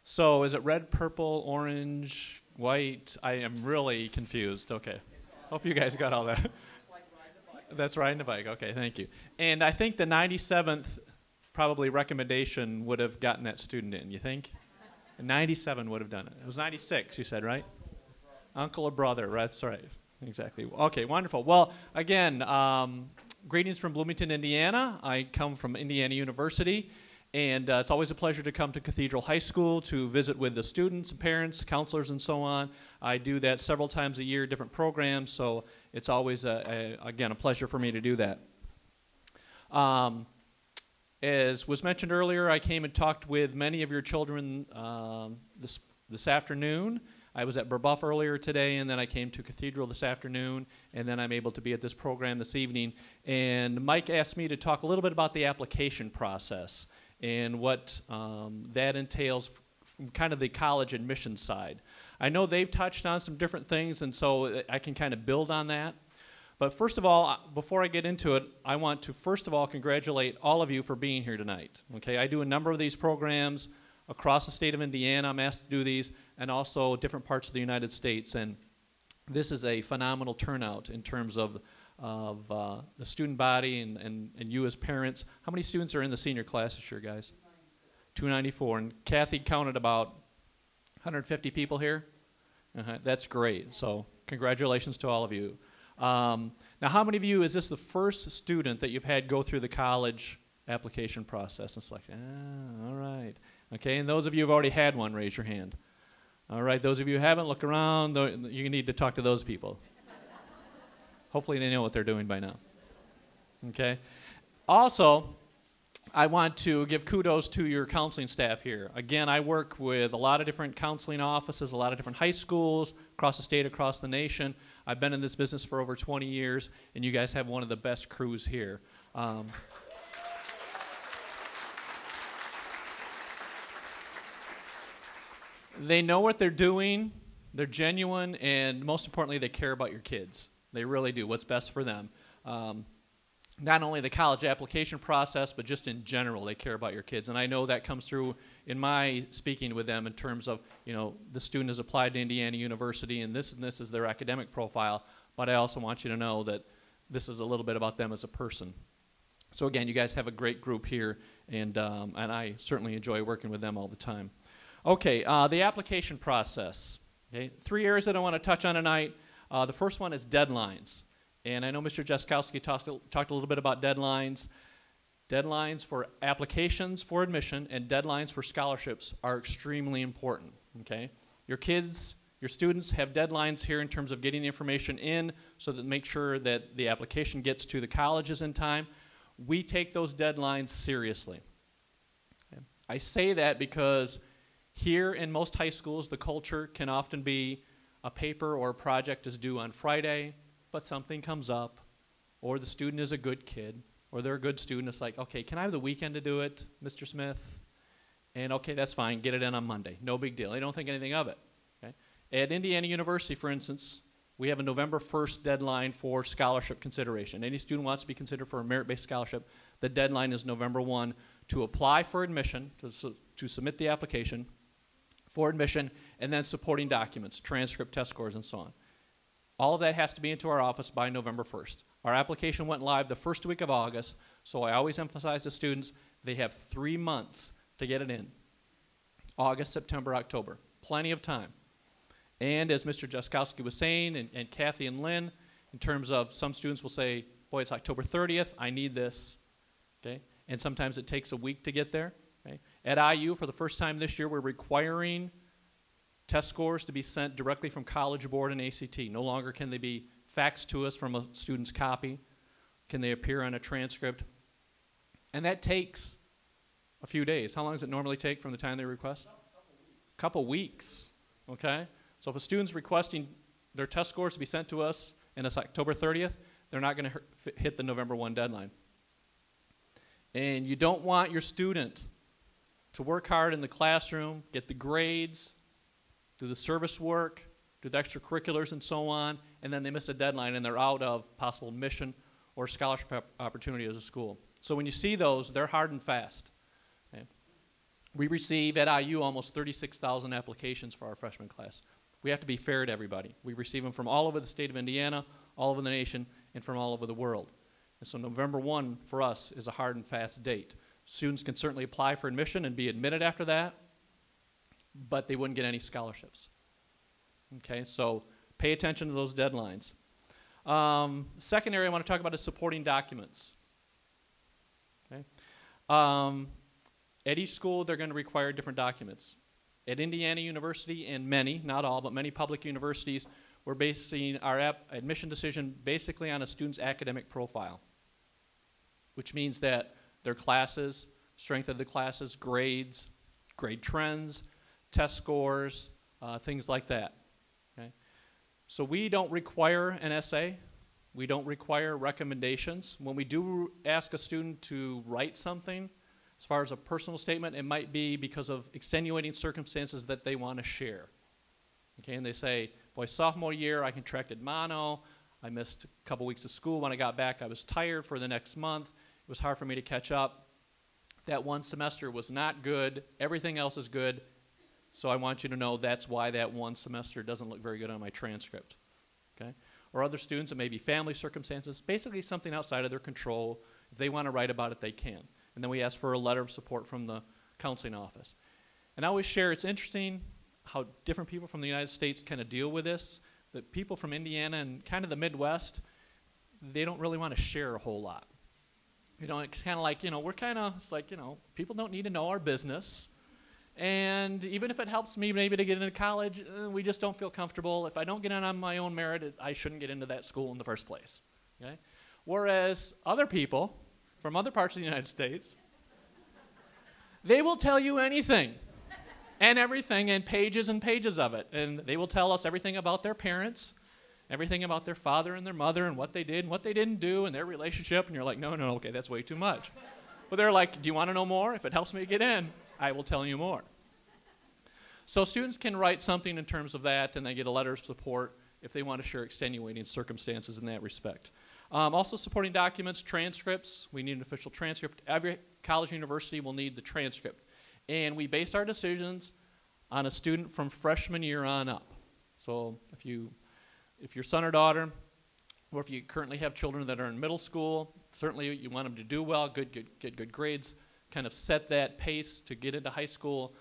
So is it red, purple, orange, white? I am really confused. Okay. Hope you guys got all that. That's riding the bike. Okay, thank you. And I think the 97th probably recommendation would have gotten that student in, you think? 97 would have done it. It was 96, you said, right? Uncle or brother, that's right. Exactly. Okay, wonderful. Well, again, greetings from Bloomington, Indiana. I come from Indiana University, and it's always a pleasure to come to Cathedral High School to visit with the students, parents, counselors, and so on. I do that several times a year, different programs, so it's always, again, a pleasure for me to do that. As was mentioned earlier, I came and talked with many of your children this afternoon. I was at Brebeuf earlier today, and then I came to Cathedral this afternoon, and then I'm able to be at this program this evening. And Mike asked me to talk a little bit about the application process and what that entails from kind of the college admission side. I know they've touched on some different things, and so I can kind of build on that. But first of all, before I get into it, I want to first of all congratulate all of you for being here tonight. Okay, I do a number of these programs across the state of Indiana. I'm asked to do these, and also different parts of the United States. And this is a phenomenal turnout in terms of the student body and you as parents. How many students are in the senior class this year, guys? 294. And Kathy counted about 150 people here? That's great. So congratulations to all of you. Now, how many of you, is this the first student that you've had go through the college application process? And it's like, all right. Okay, and those of you who have already had one, raise your hand. All right, those of you who haven't, look around. You need to talk to those people. Hopefully they know what they're doing by now. Okay. Also, I want to give kudos to your counseling staff here. Again, I work with a lot of different counseling offices, a lot of different high schools across the state, across the nation. I've been in this business for over 20 years, and you guys have one of the best crews here. They know what they're doing, they're genuine, and most importantly, they care about your kids. They really do, what's best for them. Not only the college application process, but just in general, they care about your kids. And I know that comes through in my speaking with them in terms of, you know, the student has applied to Indiana University, and this is their academic profile, but I also want you to know that this is a little bit about them as a person. So again, you guys have a great group here, and I certainly enjoy working with them all the time. Okay, the application process. Okay, 3 areas that I want to touch on tonight. The first one is deadlines. And I know Mr. Jaskowski talked a little bit about deadlines. Deadlines for applications for admission and deadlines for scholarships are extremely important. Okay, your kids, your students have deadlines here in terms of getting the information in so that make sure that the application gets to the colleges in time. We take those deadlines seriously. Okay. I say that because here in most high schools, the culture can often be a paper or a project is due on Friday, but something comes up, or the student is a good kid, or they're a good student. It's like, okay, can I have the weekend to do it, Mr. Smith? And okay, that's fine, get it in on Monday. No big deal. They don't think anything of it. Okay? At Indiana University, for instance, we have a November 1st deadline for scholarship consideration. Any student wants to be considered for a merit-based scholarship, the deadline is November 1 to apply for admission, to submit the application for admission, and then supporting documents, transcript, test scores, and so on. All of that has to be into our office by November 1st. Our application went live the first week of August, so I always emphasize to students they have 3 months to get it in. August, September, October. Plenty of time. And as Mr. Jaskowski was saying, and Kathy and Lynn, in terms of some students will say, boy, it's October 30th, I need this. Okay? And sometimes it takes a week to get there. Okay? At IU, for the first time this year, we're requiring test scores to be sent directly from College Board and ACT. No longer can they be faxed to us from a student's copy. Can they appear on a transcript? And that takes a few days. How long does it normally take from the time they request? Couple weeks. Okay? So if a student's requesting their test scores to be sent to us and it's October 30th, they're not going to hit the November 1 deadline. And you don't want your student to work hard in the classroom, get the grades, do the service work, do the extracurriculars and so on, and then they miss a deadline and they're out of possible admission or scholarship opportunity as a school. So when you see those, they're hard and fast. Okay? We receive at IU almost 36,000 applications for our freshman class. We have to be fair to everybody. We receive them from all over the state of Indiana, all over the nation, and from all over the world. And so November 1 for us is a hard and fast date. Students can certainly apply for admission and be admitted after that, but they wouldn't get any scholarships. Okay, so pay attention to those deadlines. Second area I want to talk about is supporting documents. Okay. At each school, they're going to require different documents. At Indiana University, and many, not all, but many public universities, we're basing our admission decision basically on a student's academic profile, which means that their classes, strength of the classes, grades, grade trends, test scores, things like that. Okay? So we don't require an essay. We don't require recommendations. When we do ask a student to write something, as far as a personal statement, it might be because of extenuating circumstances that they want to share. Okay, and they say, boy, sophomore year I contracted mono, I missed a couple weeks of school. When I got back I was tired for the next month. It was hard for me to catch up. That one semester was not good. Everything else is good. So I want you to know that's why that one semester doesn't look very good on my transcript. Okay? Or other students, it may be family circumstances, basically something outside of their control. If they want to write about it, they can. And then we ask for a letter of support from the counseling office. And I always share, it's interesting how different people from the United States kind of deal with this. That people from Indiana and kind of the Midwest, they don't really want to share a whole lot. You know, it's kind of like, you know, we're kind of, it's like, you know, people don't need to know our business. And even if it helps me maybe to get into college, we just don't feel comfortable. If I don't get in on my own merit, I shouldn't get into that school in the first place. Okay? Whereas other people from other parts of the United States, they will tell you anything and everything and pages of it. And they will tell us everything about their parents, everything about their father and their mother and what they did and what they didn't do and their relationship. And you're like, no, okay, that's way too much. But they're like, do you want to know more? If it helps me get in, I will tell you more. So students can write something in terms of that, and they get a letter of support if they want to share extenuating circumstances in that respect. Also supporting documents, transcripts. We need an official transcript. Every college university will need the transcript. And we base our decisions on a student from freshman year on up. So if your son or daughter, or if you currently have children that are in middle school, certainly you want them to do well, get good grades, kind of set that pace to get into high school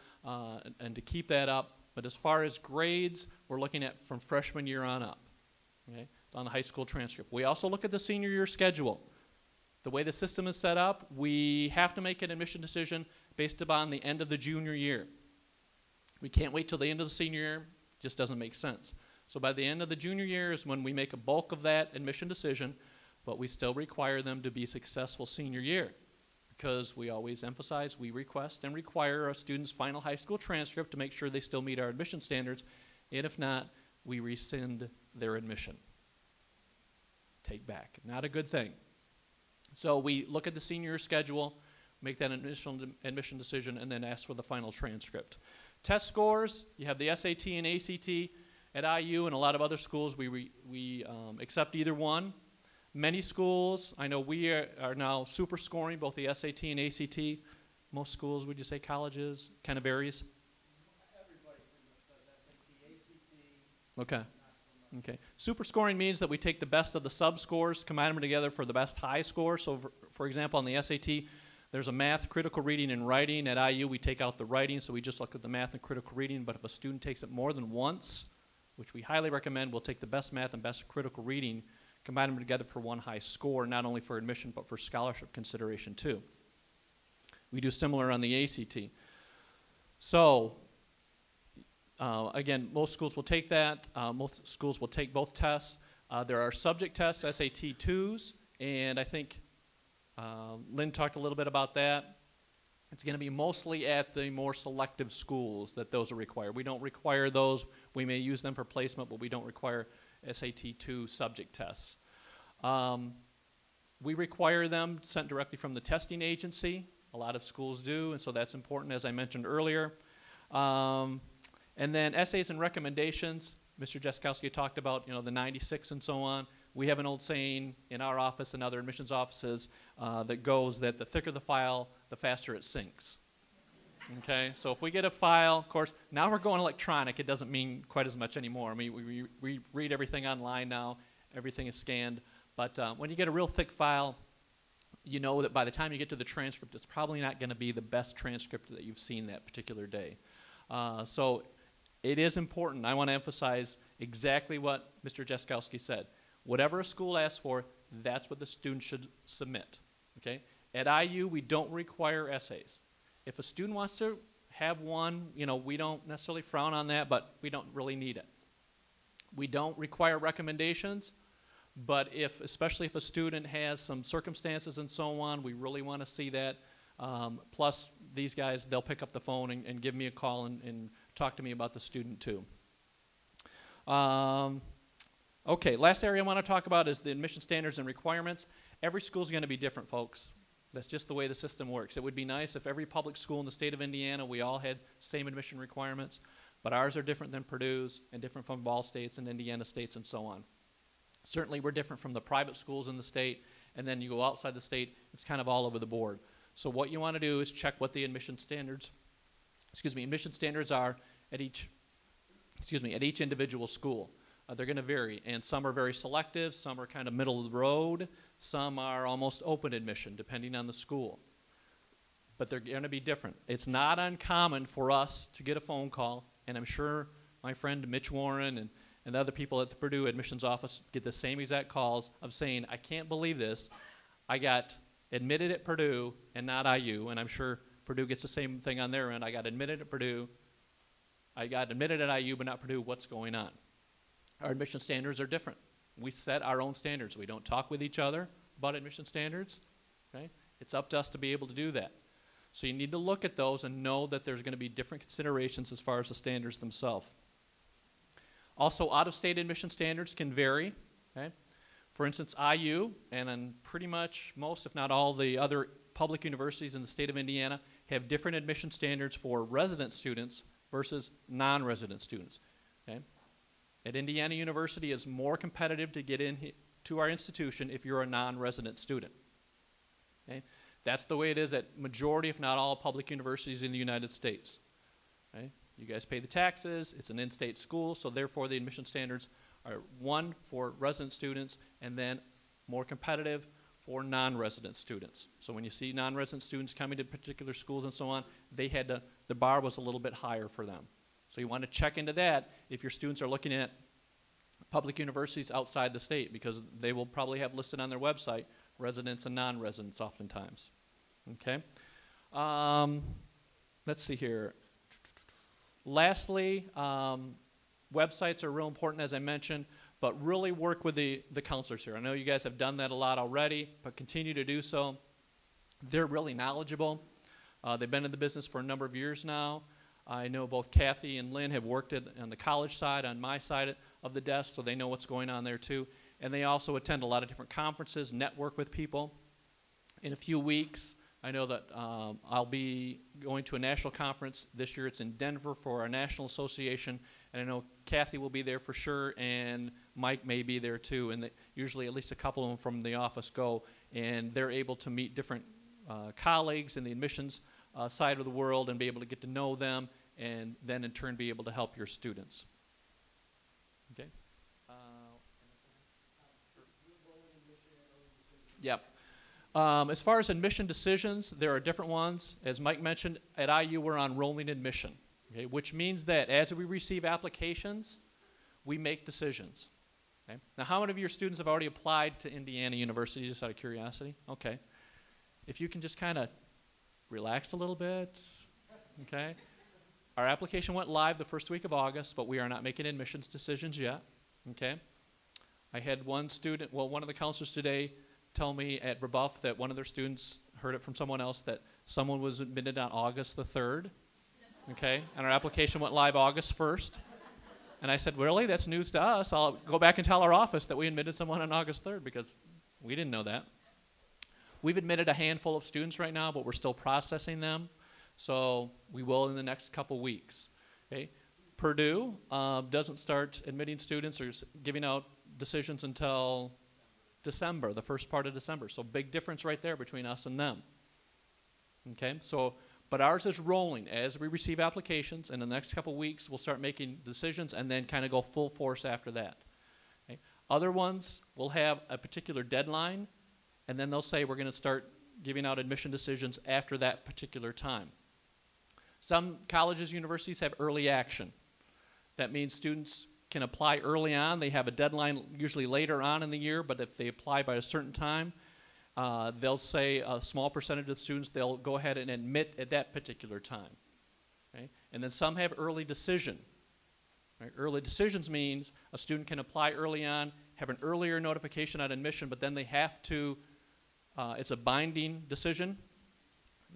and to keep that up. But as far as grades, we're looking at from freshman year on up, okay, on the high school transcript. We also look at the senior year schedule. The way the system is set up, we have to make an admission decision based upon the end of the junior year. We can't wait till the end of the senior year. It just doesn't make sense. So by the end of the junior year is when we make a bulk of that admission decision, but we still require them to be successful senior year because we always emphasize, we request and require a student's final high school transcript to make sure they still meet our admission standards, and if not, we rescind their admission. Take back. Not a good thing. So we look at the senior year schedule, make that initial admission decision, and then ask for the final transcript. Test scores, you have the SAT and ACT. At IU and a lot of other schools, we accept either one. Many schools, I know we are now super scoring both the SAT and ACT. Most schools, would you say colleges? Kind of varies? Everybody pretty much does SAT, ACT. Okay. Okay. Super scoring means that we take the best of the sub-scores, combine them together for the best high score. So, for example, on the SAT, there's a math, critical reading, and writing. At IU, we take out the writing, so we just look at the math and critical reading. But if a student takes it more than once, which we highly recommend, we'll take the best math and best critical reading, combine them together for one high score, not only for admission, but for scholarship consideration too. We do similar on the ACT. So, again, most schools will take that. Most schools will take both tests. There are subject tests, SAT 2s, and I think Lynn talked a little bit about that. It's going to be mostly at the more selective schools that those are required. We don't require those. We may use them for placement, but we don't require SAT 2 subject tests. We require them sent directly from the testing agency. A lot of schools do, and so that's important, as I mentioned earlier. And then essays and recommendations. Mr. Jaskowski talked about, the 96 and so on. We have an old saying in our office and other admissions offices that goes that the thicker the file, the faster it sinks. Okay, so if we get a file, of course, now we're going electronic. It doesn't mean quite as much anymore. I mean, we read everything online now. Everything is scanned. But when you get a real thick file, you know that by the time you get to the transcript, it's probably not going to be the best transcript that you've seen that particular day. So it is important. I want to emphasize exactly what Mr. Jaskowski said. Whatever a school asks for, that's what the student should submit. Okay? At IU, we don't require essays. If a student wants to have one, we don't necessarily frown on that, but we don't really need it. We don't require recommendations, but especially if a student has some circumstances and so on, we really want to see that. Plus, these guys, they'll pick up the phone and give me a call and talk to me about the student too. Okay, last area I want to talk about is the admission standards and requirements. Every school is going to be different, folks. That's just the way the system works. It would be nice if every public school in the state of Indiana, we all had same admission requirements, but ours are different than Purdue's and different from Ball State's and Indiana State's and so on. Certainly we're different from the private schools in the state, and then you go outside the state, it's kind of all over the board. So what you want to do is check what the admission standards are at each individual school. They're going to vary, and some are very selective, some are kind of middle of the road, some are almost open admission, depending on the school. But they're going to be different. It's not uncommon for us to get a phone call, and I'm sure my friend Mitch Warren and other people at the Purdue admissions office get the same exact calls of saying, I can't believe this. I got admitted at Purdue and not IU, and I'm sure Purdue gets the same thing on their end. I got admitted at Purdue. I got admitted at IU, but not Purdue. What's going on? Our admission standards are different. We set our own standards. We don't talk with each other about admission standards. Okay? It's up to us to be able to do that. So you need to look at those and know that there's going to be different considerations as far as the standards themselves. Also, out-of-state admission standards can vary. Okay? For instance, IU, and on pretty much most, if not all, the other public universities in the state of Indiana have different admission standards for resident students versus non-resident students. Okay? At Indiana University, it's more competitive to get into our institution if you're a non-resident student. Okay? That's the way it is at majority, if not all, public universities in the United States. Okay? You guys pay the taxes, it's an in-state school, so therefore the admission standards are one for resident students and then more competitive for non-resident students. So when you see non-resident students coming to particular schools and so on, the bar was a little bit higher for them. So you want to check into that if your students are looking at public universities outside the state, because they will probably have listed on their website residents and non-residents oftentimes. Okay? Let's see here. Lastly, websites are real important, as I mentioned, but really work with the counselors here. I know you guys have done that a lot already, but continue to do so. They're really knowledgeable. They've been in the business for a number of years now. I know both Kathy and Lynn have worked on the college side, on my side of the desk, so they know what's going on there too. And they also attend a lot of different conferences, network with people. In a few weeks, I know that I'll be going to a national conference this year. It's in Denver for our national association, and I know Kathy will be there for sure, and Mike may be there too. And usually at least a couple of them from the office go, and they're able to meet different colleagues in the admissions side of the world and be able to get to know them, and then in turn be able to help your students. Okay. Yep. As far as admission decisions, there are different ones. As Mike mentioned, at IU we're on rolling admission, okay, which means that as we receive applications, we make decisions. Okay? Now, how many of your students have already applied to Indiana University, just out of curiosity? Okay. If you can just kind of relax a little bit, okay? Our application went live the first week of August, but we are not making admissions decisions yet, okay? I had one student, well, one of the counselors today tell me at Rebuff that one of their students, heard it from someone else that someone was admitted on August the 3rd, okay? And our application went live August 1st. And I said, really? That's news to us. I'll go back and tell our office that we admitted someone on August 3rd because we didn't know that. We've admitted a handful of students right now, but we're still processing them. So we will in the next couple weeks, okay? Purdue doesn't start admitting students or giving out decisions until December, the first part of December. So big difference right there between us and them. Okay, so, but ours is rolling. As we receive applications, in the next couple weeks, we'll start making decisions and then kind of go full force after that. Okay? Other ones will have a particular deadline, and then they'll say we're going to start giving out admission decisions after that particular time. Some colleges, universities have early action. That means students can apply early on. They have a deadline usually later on in the year, but if they apply by a certain time, they'll say a small percentage of the students they'll go ahead and admit at that particular time. Okay? And then some have early decision. Right? Early decisions means a student can apply early on, have an earlier notification on admission, but then they have to, it's a binding decision.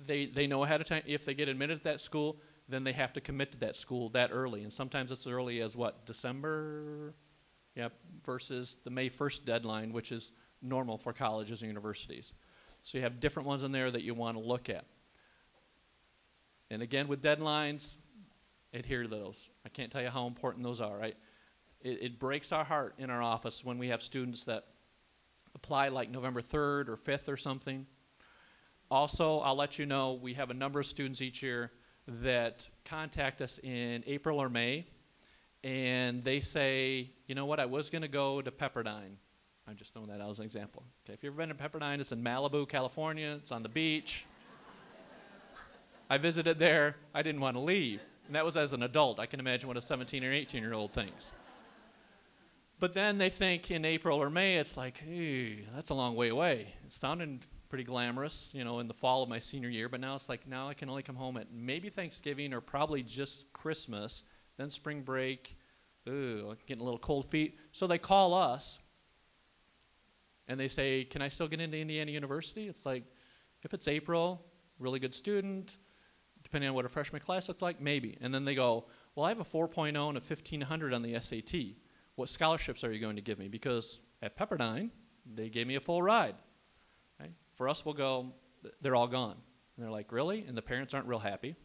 They know ahead of time if they get admitted at that school, then they have to commit to that school that early. And sometimes it's as early as what, December? Yep, versus the May 1st deadline, which is normal for colleges and universities. So you have different ones in there that you want to look at. And again, with deadlines, adhere to those. I can't tell you how important those are, right? It breaks our heart in our office when we have students that apply like November 3rd or 5th or something. Also, I'll let you know, we have a number of students each year that contact us in April or May, and they say, you know what, I was going to go to Pepperdine. I'm just throwing that out as an example. Okay, if you've ever been to Pepperdine, it's in Malibu, California. It's on the beach. I visited there. I didn't want to leave. And that was as an adult. I can imagine what a 17 or 18-year-old thinks. But then they think in April or May, it's like, hey, that's a long way away. It sounded pretty glamorous, you know, in the fall of my senior year, but now it's like, now I can only come home at maybe Thanksgiving or probably just Christmas, then spring break. Ooh, getting a little cold feet. So they call us, and they say, can I still get into Indiana University? It's like, if it's April, really good student, depending on what a freshman class looks like, maybe. And then they go, well, I have a 4.0 and a 1500 on the SAT. What scholarships are you going to give me? Because at Pepperdine, they gave me a full ride. Right? For us, we'll go, they're all gone. And they're like, really? And the parents aren't real happy.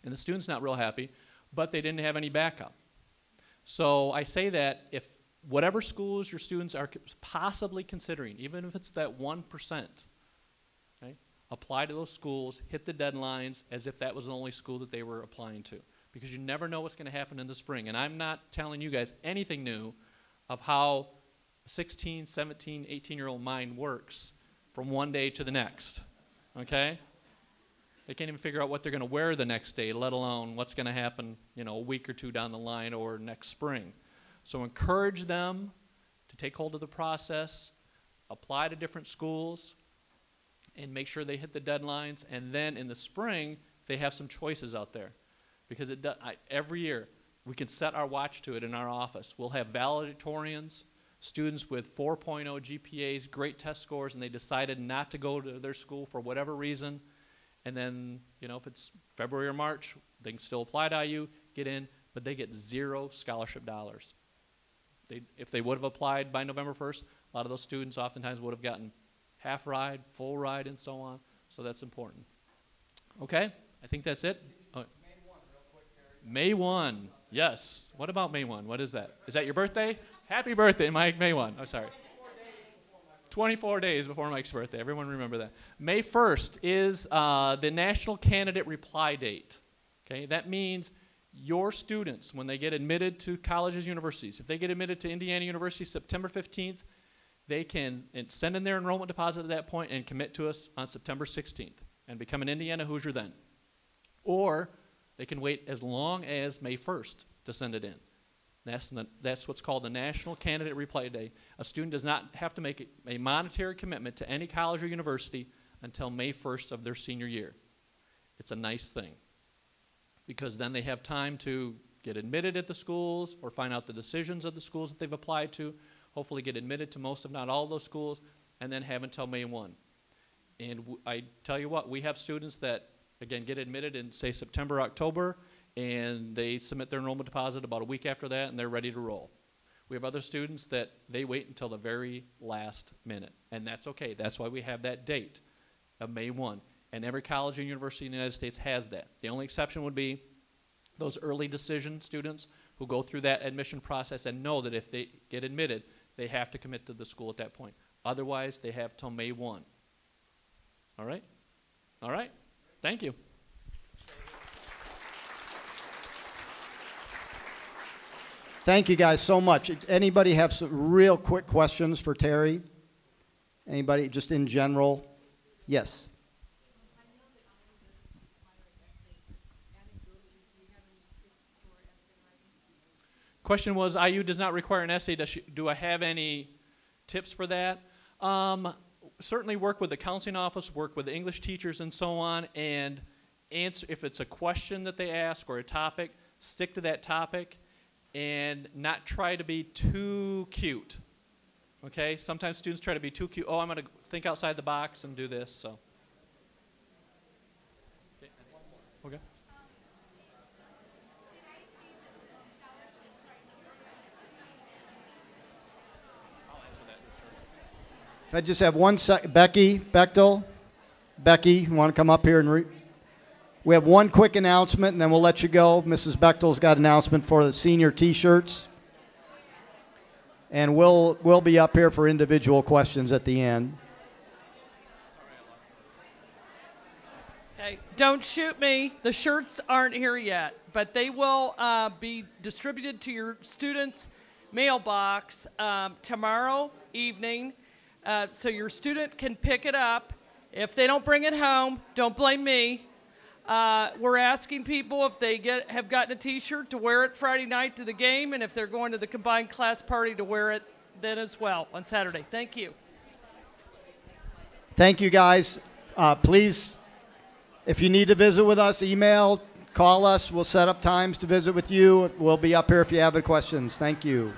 And the student's not real happy, but they didn't have any backup. So I say that if whatever schools your students are possibly considering, even if it's that 1%, okay, apply to those schools, hit the deadlines as if that was the only school that they were applying to. Because you never know what's going to happen in the spring. And I'm not telling you guys anything new of how a 16, 17, 18-year-old mind works from one day to the next, okay? They can't even figure out what they're going to wear the next day, let alone what's going to happen, you know, a week or two down the line or next spring. So encourage them to take hold of the process, apply to different schools, and make sure they hit the deadlines. And then in the spring, they have some choices out there. Because every year, we can set our watch to it in our office. We'll have valedictorians, students with 4.0 GPAs, great test scores, and they decided not to go to their school for whatever reason. And then, you know, if it's February or March, they can still apply to IU, get in, but they get 0 scholarship dollars. If they would have applied by November 1st, a lot of those students oftentimes would have gotten half ride, full ride, and so on. So that's important. Okay, I think that's it. May 1, yes. What about May 1? What is that? Is that your birthday? Happy birthday, Mike, May 1. Oh, sorry. 24 days before Mike's birthday. Everyone remember that. May 1st is the National Candidate Reply Date. Okay, that means your students, when they get admitted to colleges, universities, if they get admitted to Indiana University September 15th, they can send in their enrollment deposit at that point and commit to us on September 16th and become an Indiana Hoosier then. Or they can wait as long as May 1st to send it in. That's what's called the National Candidate Reply Day. A student does not have to make a monetary commitment to any college or university until May 1st of their senior year. It's a nice thing because then they have time to get admitted at the schools or find out the decisions of the schools that they've applied to, hopefully get admitted to most if not all of those schools, and then have until May 1. And I tell you what, we have students that, again, get admitted in, say, September, October, and they submit their enrollment deposit about a week after that, and they're ready to roll. We have other students that they wait until the very last minute, and that's okay. That's why we have that date of May 1. And every college and university in the United States has that. The only exception would be those early decision students who go through that admission process and know that if they get admitted, they have to commit to the school at that point. Otherwise, they have till May 1. All right? All right. Thank you. Thank you guys so much. Anybody have some real quick questions for Terry? Anybody just in general? Yes. Question was, IU does not require an essay. Do I have any tips for that? Certainly work with the counseling office, work with the English teachers and so on, and answer if it's a question that they ask or a topic, stick to that topic and not try to be too cute. Okay? Sometimes students try to be too cute. Oh, I'm going to think outside the box and do this. So. Okay. I just have one sec. Becky Bechtel. Becky, you want to come up here and we have one quick announcement, and then we'll let you go. Mrs. Bechtel's got an announcement for the senior T-shirts. And we'll be up here for individual questions at the end. Okay, don't shoot me. The shirts aren't here yet, but they will be distributed to your students' mailbox tomorrow evening, so your student can pick it up. If they don't bring it home, don't blame me. We're asking people if they have gotten a T-shirt to wear it Friday night to the game, and if they're going to the combined class party to wear it then as well on Saturday. Thank you. Thank you, guys. Please, if you need to visit with us, email, call us. We'll set up times to visit with you. We'll be up here if you have any questions. Thank you.